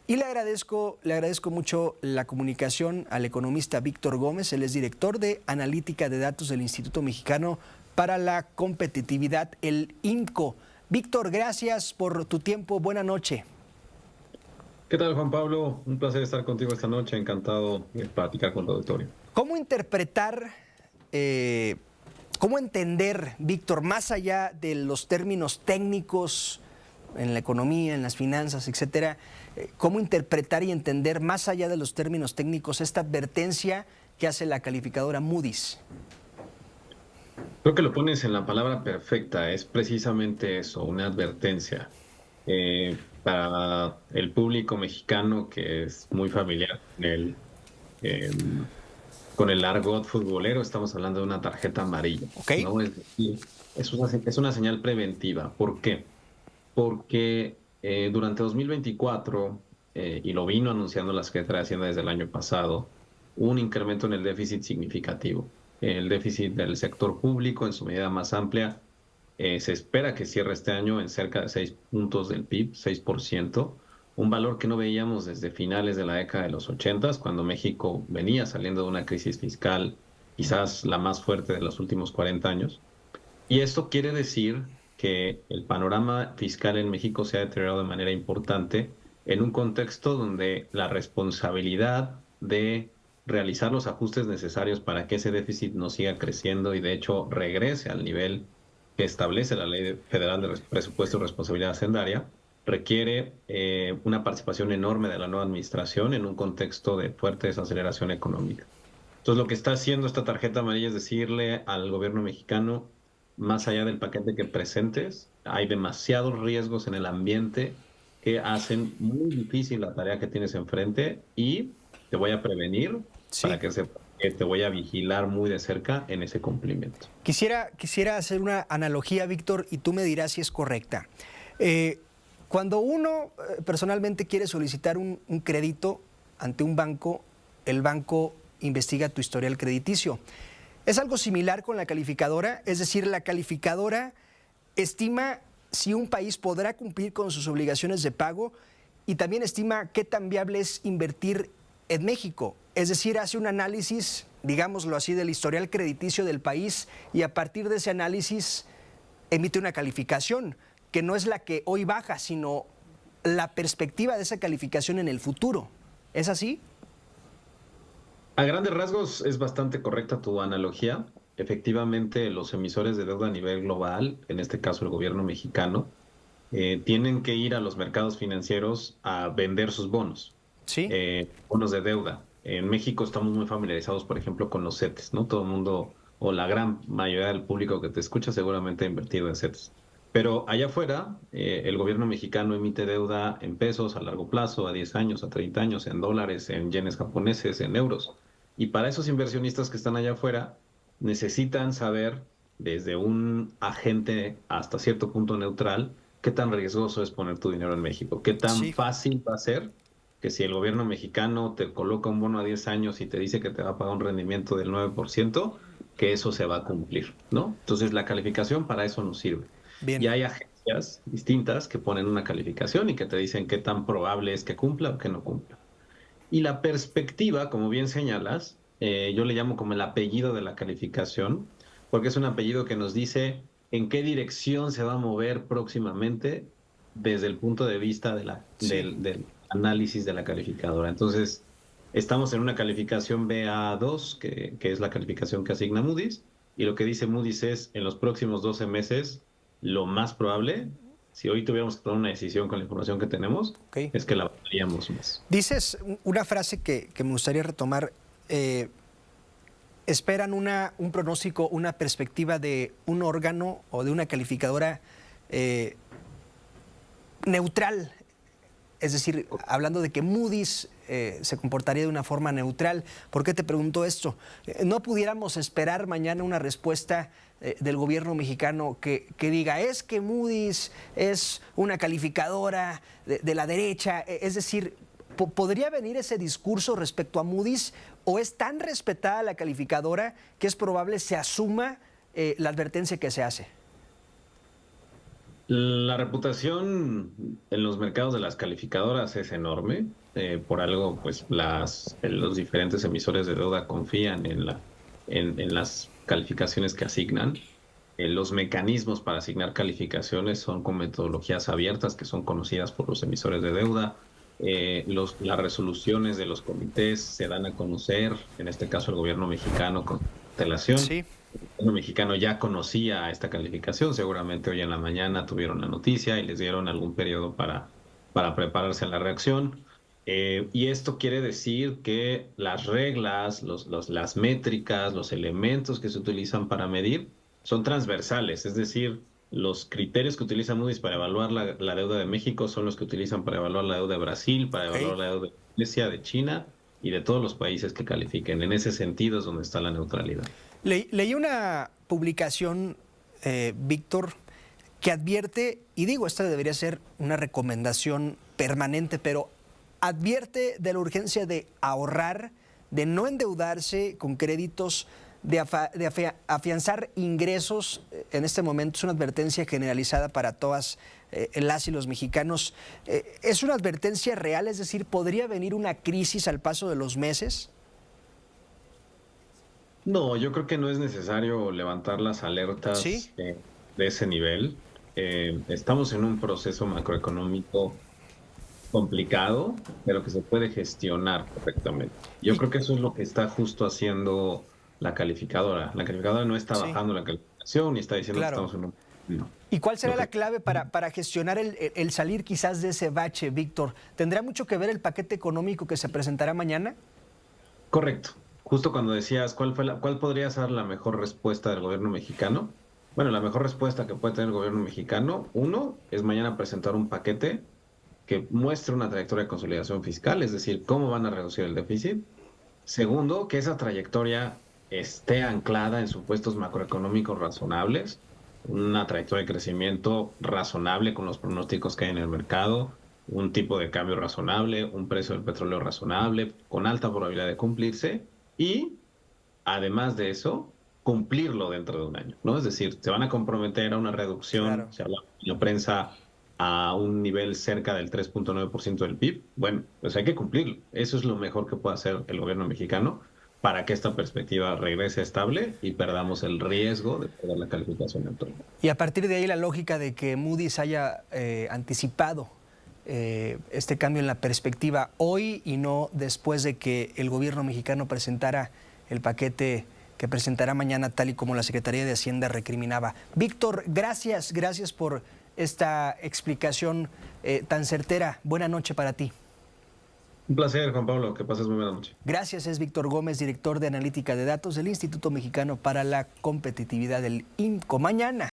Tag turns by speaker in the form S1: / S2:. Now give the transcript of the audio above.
S1: Y le agradezco mucho la comunicación al economista Víctor Gómez. Él es director de Analítica de Datos del Instituto Mexicano para la Competitividad, el IMCO. Víctor, gracias por tu tiempo. Buena noche.
S2: ¿Qué tal, Juan Pablo? Un placer estar contigo esta noche. Encantado de platicar con tu auditorio.
S1: ¿Cómo interpretar, cómo entender, Víctor, más allá de los términos técnicos en la economía, en las finanzas, etcétera, cómo interpretar y entender más allá de los términos técnicos esta advertencia que hace la calificadora Moody's?
S2: Creo que lo pones en la palabra perfecta. Es precisamente eso, una advertencia. Para el público mexicano que es muy familiar con el argot futbolero, estamos hablando de una tarjeta amarilla,
S1: ¿Ok?
S2: ¿no? Es decir, es una señal preventiva. ¿Por qué? Porque durante 2024, y lo vino anunciando la Secretaría de Hacienda desde el año pasado, hubo un incremento en el déficit significativo. El déficit del sector público, en su medida más amplia, se espera que cierre este año en cerca de 6 puntos del PIB, 6%, un valor que no veíamos desde finales de la década de los 80, cuando México venía saliendo de una crisis fiscal quizás la más fuerte de los últimos 40 años. Y esto quiere decir que el panorama fiscal en México se ha deteriorado de manera importante en un contexto donde la responsabilidad de realizar los ajustes necesarios para que ese déficit no siga creciendo y de hecho regrese al nivel que establece la Ley Federal de Presupuesto y Responsabilidad Hacendaria, requiere una participación enorme de la nueva administración en un contexto de fuerte desaceleración económica. Entonces, lo que está haciendo esta tarjeta amarilla es decirle al gobierno mexicano, más allá del paquete que presentes, hay demasiados riesgos en el ambiente que hacen muy difícil la tarea que tienes enfrente y te voy a prevenir
S1: Sí.
S2: para que sepas que te voy a vigilar muy de cerca en ese cumplimiento.
S1: Quisiera hacer una analogía, Víctor, y tú me dirás si es correcta. Cuando uno personalmente quiere solicitar un crédito ante un banco, el banco investiga tu historial crediticio. Es algo similar con la calificadora, es decir, la calificadora estima si un país podrá cumplir con sus obligaciones de pago y también estima qué tan viable es invertir en México. Es decir, hace un análisis, digámoslo así, del historial crediticio del país y a partir de ese análisis emite una calificación que no es la que hoy baja, sino la perspectiva de esa calificación en el futuro. ¿Es así?
S2: A grandes rasgos es bastante correcta tu analogía. Efectivamente, los emisores de deuda a nivel global, en este caso el gobierno mexicano, tienen que ir a los mercados financieros a vender sus bonos,
S1: Sí.
S2: bonos de deuda. En México estamos muy familiarizados, por ejemplo, con los CETES, ¿no? Todo el mundo, o la gran mayoría del público que te escucha, seguramente ha invertido en CETES. Pero allá afuera, el gobierno mexicano emite deuda en pesos a largo plazo, a 10 años, a 30 años, en dólares, en yenes japoneses, en euros. Y para esos inversionistas que están allá afuera, necesitan saber, desde un agente hasta cierto punto neutral, qué tan riesgoso es poner tu dinero en México, qué tan
S1: Sí.
S2: fácil va a ser que si el gobierno mexicano te coloca un bono a 10 años y te dice que te va a pagar un rendimiento del 9%, que eso se va a cumplir, ¿no? Entonces la calificación para eso nos sirve. Y
S1: Bien.
S2: hay agencias distintas que ponen una calificación y que te dicen qué tan probable es que cumpla o que no cumpla. Y la perspectiva, como bien señalas, yo le llamo como el apellido de la calificación, porque es un apellido que nos dice en qué dirección se va a mover próximamente desde el punto de vista
S1: Sí.
S2: del análisis de la calificadora. Entonces, estamos en una calificación BA2, que es la calificación que asigna Moody's, y lo que dice Moody's es, en los próximos 12 meses, lo más probable, si hoy tuviéramos que tomar una decisión con la información que tenemos,
S1: Ok.
S2: es que la bajaríamos más.
S1: Dices una frase que me gustaría retomar. Esperan un pronóstico, una perspectiva de un órgano o de una calificadora neutral. Es decir, hablando de que Moody's se comportaría de una forma neutral. ¿Por qué te pregunto esto? ¿No pudiéramos esperar mañana una respuesta del gobierno mexicano que diga es que Moody's es una calificadora de la derecha? Es decir, ¿podría venir ese discurso respecto a Moody's o es tan respetada la calificadora que es probable se asuma la advertencia que se hace?
S2: La reputación en los mercados de las calificadoras es enorme. Por algo, pues los diferentes emisores de deuda confían en las calificaciones que asignan. Los mecanismos para asignar calificaciones son con metodologías abiertas que son conocidas por los emisores de deuda. Las resoluciones de los comités se dan a conocer, en este caso el gobierno mexicano con antelación.
S1: Sí.
S2: El gobierno mexicano ya conocía esta calificación, seguramente hoy en la mañana tuvieron la noticia y les dieron algún periodo para prepararse a la reacción. Y esto quiere decir que las reglas, las métricas, los elementos que se utilizan para medir son transversales, es decir, los criterios que utiliza Moody's para evaluar la deuda de México son los que utilizan para evaluar la deuda de Brasil, para evaluar
S1: Ok.
S2: la deuda de Grecia, de China y de todos los países que califiquen. En ese sentido es donde está la neutralidad.
S1: Leí una publicación, Víctor, que advierte, y digo, esta debería ser una recomendación permanente, pero advierte de la urgencia de ahorrar, de no endeudarse con créditos, de afianzar ingresos. En este momento es una advertencia generalizada para todas las y los mexicanos. ¿Es una advertencia real? Es decir, ¿podría venir una crisis al paso de los meses?
S2: No, yo creo que no es necesario levantar las
S1: Sí,
S2: alertas de ese nivel. Estamos en un proceso macroeconómico complicado, pero que se puede gestionar correctamente. Yo
S1: y,
S2: creo que eso es lo que está justo haciendo la calificadora. La calificadora no está
S1: sí,
S2: bajando la calificación ni está diciendo que
S1: claro.
S2: estamos en un... No.
S1: ¿Y cuál
S2: Lo
S1: será la
S2: que...
S1: clave para gestionar el salir quizás de ese bache, Víctor? ¿Tendrá mucho que ver el paquete económico que se presentará mañana?
S2: Correcto. Justo cuando decías cuál podría ser la mejor respuesta del gobierno mexicano. Bueno, la mejor respuesta que puede tener el gobierno mexicano, uno, es mañana presentar un paquete que muestre una trayectoria de consolidación fiscal, es decir, cómo van a reducir el déficit. Segundo, que esa trayectoria esté anclada en supuestos macroeconómicos razonables, una trayectoria de crecimiento razonable con los pronósticos que hay en el mercado, un tipo de cambio razonable, un precio del petróleo razonable, con alta probabilidad de cumplirse y, además de eso, cumplirlo dentro de un año, ¿no? Es decir, se van a comprometer a una reducción,
S1: Claro.
S2: se habla en la prensa, a un nivel cerca del 3,9% del PIB. Bueno, pues hay que cumplirlo. Eso es lo mejor que puede hacer el gobierno mexicano para que esta perspectiva regrese estable y perdamos el riesgo de perder la calificación neutral.
S1: Y a partir de ahí la lógica de que Moody's haya anticipado este cambio en la perspectiva hoy y no después de que el gobierno mexicano presentara el paquete que presentará mañana, tal y como la Secretaría de Hacienda recriminaba. Víctor, gracias por esta explicación tan certera. Buena noche para ti.
S2: Un placer, Juan Pablo. Que pases muy buena noche.
S1: Gracias, es Víctor Gómez, director de Analítica de Datos del Instituto Mexicano para la Competitividad del INCO. Mañana